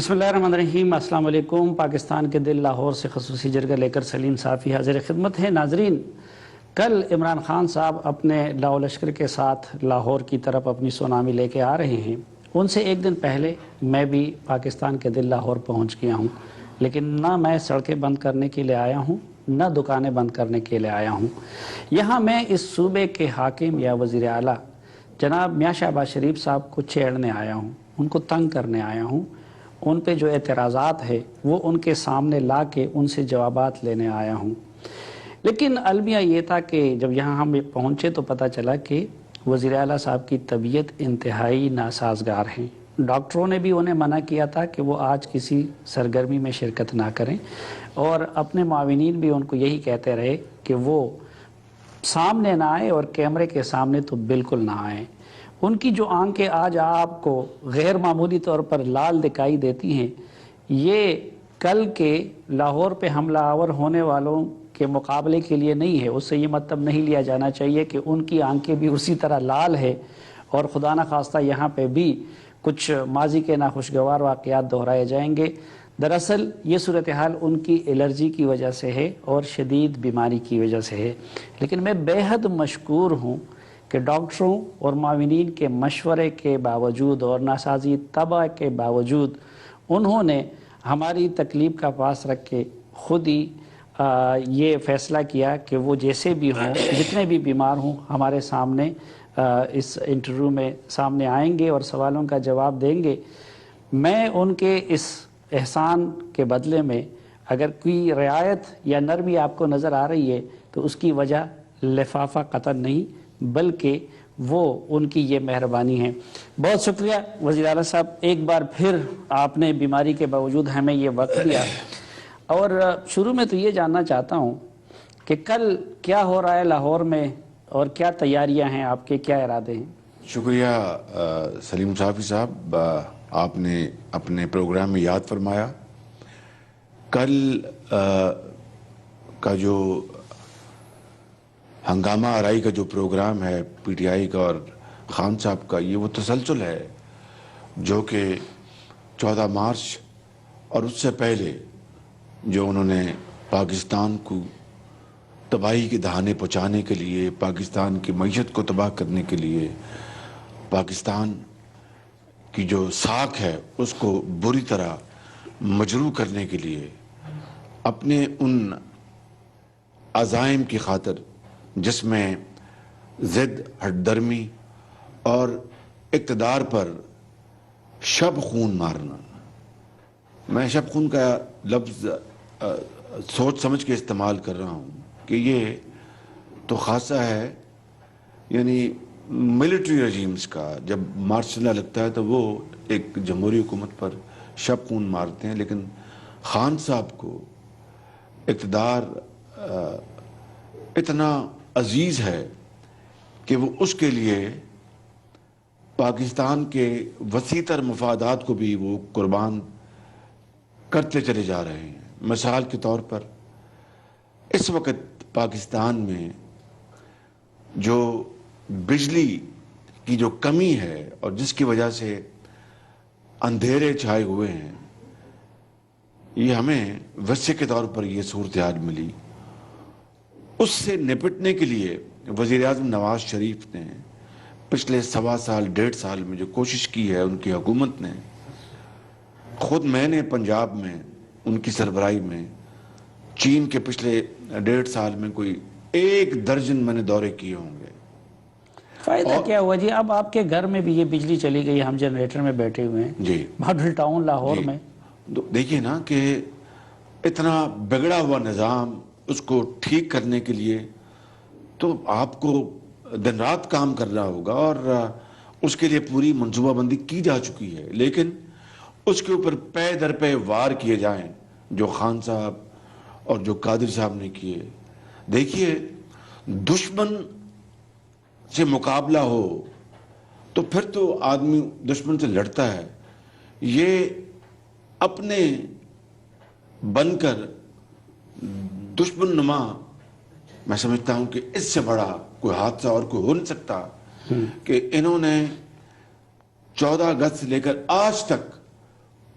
بسم اللہ الرحمن الرحیم۔ السلام علیکم۔ پاکستان کے دل لاہور سے خصوصی جرگہ لے کر سلیم صافی حاضر خدمت ہے۔ ناظرین، کل عمران خان صاحب اپنے لاؤ لشکر کے ساتھ لاہور کی طرف اپنی سونامی لے کے آ رہے ہیں۔ ان سے ایک دن پہلے میں بھی پاکستان کے دل لاہور پہنچ گیا ہوں، لیکن نہ میں سڑکیں بند کرنے کے لیے آیا ہوں، نہ دکانیں بند کرنے کے لیے آیا ہوں۔ یہاں میں اس صوبے کے حاکم یا وزیر اعلیٰ جناب میاں شہباز شریف صاحب کو چھیڑنے آیا ہوں، ان کو تنگ کرنے آیا ہوں۔ ان پہ جو اعتراضات ہے وہ ان کے سامنے لا کے ان سے جوابات لینے آیا ہوں۔ لیکن المیہ یہ تھا کہ جب یہاں ہم پہنچے تو پتہ چلا کہ وزیر اعلیٰ صاحب کی طبیعت انتہائی ناسازگار ہیں۔ ڈاکٹروں نے بھی انہیں منع کیا تھا کہ وہ آج کسی سرگرمی میں شرکت نہ کریں، اور اپنے معاونین بھی ان کو یہی کہتے رہے کہ وہ سامنے نہ آئے اور کیمرے کے سامنے تو بالکل نہ آئیں۔ ان کی جو آنکھیں آج آپ کو غیر معمولی طور پر لال دکھائی دیتی ہیں، یہ کل کے لاہور پہ حملہ آور ہونے والوں کے مقابلے کے لیے نہیں ہے۔ اس سے یہ مطلب نہیں لیا جانا چاہیے کہ ان کی آنکھیں بھی اسی طرح لال ہے اور خدا نخواستہ یہاں پہ بھی کچھ ماضی کے ناخوشگوار واقعات دہرائے جائیں گے۔ دراصل یہ صورتحال ان کی الرجی کی وجہ سے ہے اور شدید بیماری کی وجہ سے ہے۔ لیکن میں بے حد مشکور ہوں کہ ڈاکٹروں اور معاونین کے مشورے کے باوجود اور ناسازی طبع کے باوجود انہوں نے ہماری تکلیف کا پاس رکھ کے خود ہی یہ فیصلہ کیا کہ وہ جیسے بھی ہوں، جتنے بھی بیمار ہوں، ہمارے سامنے اس انٹرویو میں سامنے آئیں گے اور سوالوں کا جواب دیں گے۔ میں ان کے اس احسان کے بدلے میں اگر کوئی رعایت یا نرمی آپ کو نظر آ رہی ہے تو اس کی وجہ لفافہ قطر نہیں بلکہ وہ ان کی یہ مہربانی ہے۔ بہت شکریہ وزیر اعلیٰ صاحب، ایک بار پھر آپ نے بیماری کے باوجود ہمیں یہ وقت دیا۔ اور شروع میں تو یہ جاننا چاہتا ہوں کہ کل کیا ہو رہا ہے لاہور میں اور کیا تیاریاں ہیں آپ کے، کیا ارادے ہیں؟ شکریہ سلیم صافی صاحب، آپ نے اپنے پروگرام میں یاد فرمایا۔ کل کا جو ہنگامہ آرائی کا جو پروگرام ہے پی ٹی آئی کا اور خان صاحب کا، یہ وہ تسلسل ہے جو کہ 14 مارچ اور اس سے پہلے جو انہوں نے پاکستان کو تباہی کے دہانے پہنچانے کے لیے، پاکستان کی معیشت کو تباہ کرنے کے لیے، پاکستان کی جو ساکھ ہے اس کو بری طرح مجروح کرنے کے لیے اپنے ان عزائم کی خاطر، جس میں ضد، ہٹ درمی اور اقتدار پر شب خون مارنا، میں شب خون کا لفظ سوچ سمجھ کے استعمال کر رہا ہوں کہ یہ تو خاصہ ہے، یعنی ملٹری رجیمز کا جب مارشل لگتا ہے تو وہ ایک جمہوری حکومت پر شب خون مارتے ہیں، لیکن خان صاحب کو اقتدار اتنا عزیز ہے کہ وہ اس کے لیے پاکستان کے وسیع تر مفادات کو بھی وہ قربان کرتے چلے جا رہے ہیں۔ مثال کے طور پر اس وقت پاکستان میں جو بجلی کی جو کمی ہے اور جس کی وجہ سے اندھیرے چھائے ہوئے ہیں، یہ ہمیں وسیع کے طور پر یہ صورتحال ملی۔ اس سے نپٹنے کے لیے وزیر اعظم نواز شریف نے پچھلے 1.25 سال 1.5 سال میں جو کوشش کی ہے ان کی حکومت نے، خود میں نے پنجاب میں ان کی سربراہی میں چین کے پچھلے 1.5 سال میں کوئی 1 درجن میں نے دورے کیے ہوں گے۔ فائدہ کیا ہوا جی؟ اب آپ کے گھر میں بھی یہ بجلی چلی گئی، ہم جنریٹر میں بیٹھے ہوئے ہیں جی ماڈل ٹاؤن لاہور میں۔ دیکھیے نا کہ اتنا بگڑا ہوا نظام، اس کو ٹھیک کرنے کے لیے تو آپ کو دن رات کام کرنا ہوگا، اور اس کے لیے پوری منصوبہ بندی کی جا چکی ہے، لیکن اس کے اوپر پے در پے وار کیے جائیں جو خان صاحب اور جو قادری صاحب نے کیے۔ دیکھیے، دشمن سے مقابلہ ہو تو پھر تو آدمی دشمن سے لڑتا ہے، یہ اپنے بن کر دشمن نما، میں سمجھتا ہوں کہ اس سے بڑا کوئی حادثہ اور کوئی ہو نہیں سکتا کہ انہوں نے 14 اگست سے لے کر آج تک